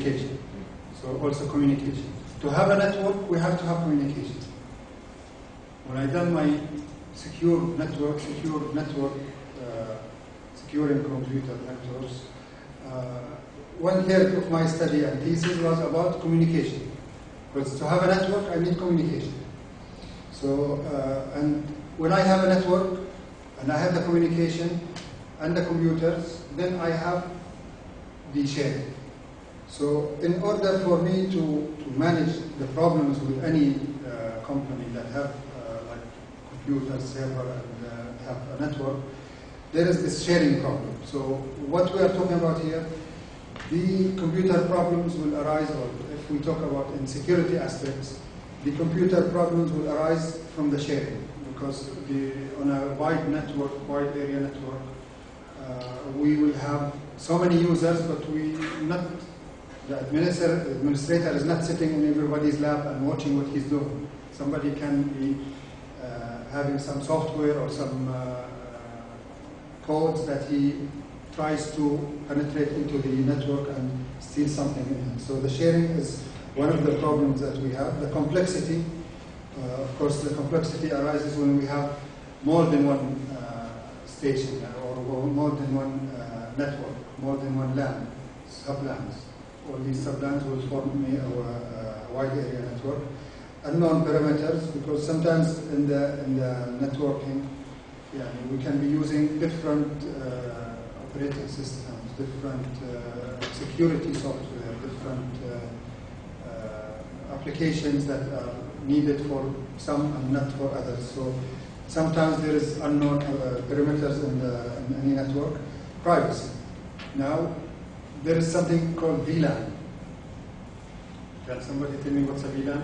application. So also communication. To have a network, we have to have communication. When I done my securing computer networks, 1/3 of my study and thesis was about communication. Because to have a network, I need communication. So, and when I have a network, and I have the communication and the computers, then I have the sharing. So in order for me to manage the problems with any company that have like computer, server, and have a network, there is this sharing problem. So what we are talking about here, the computer problems will arise, or if we talk about in security aspects, the computer problems will arise from the sharing, because on a wide network, wide area network, we will have so many users, but the administrator is not sitting in everybody's lab and watching what he's doing. Somebody can be having some software or some codes that he tries to penetrate into the network and steal something in it. So the sharing is one of the problems that we have. The complexity, of course, the complexity arises when we have more than one station or more than one network, more than one LAN, sublans. All these sublans will form a wide area network. Unknown parameters, because sometimes in the networking, we can be using different operating systems, different security software, different applications that are needed for some and not for others. So sometimes there is unknown parameters in any network. Privacy. Now, there is something called VLAN. Can somebody tell me what's a VLAN?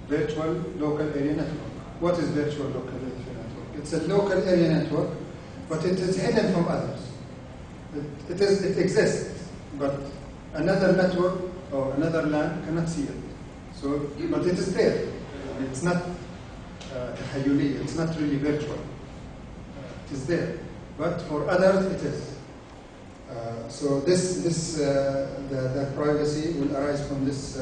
Virtual Local Area Network. What is Virtual Local Area Network? It's a local area network, but it is hidden from others. It exists, but another network or another LAN cannot see it. So, but it is there. It's not tahayyuli, it's not really virtual. It is there. But for others, it is. So the privacy will arise from this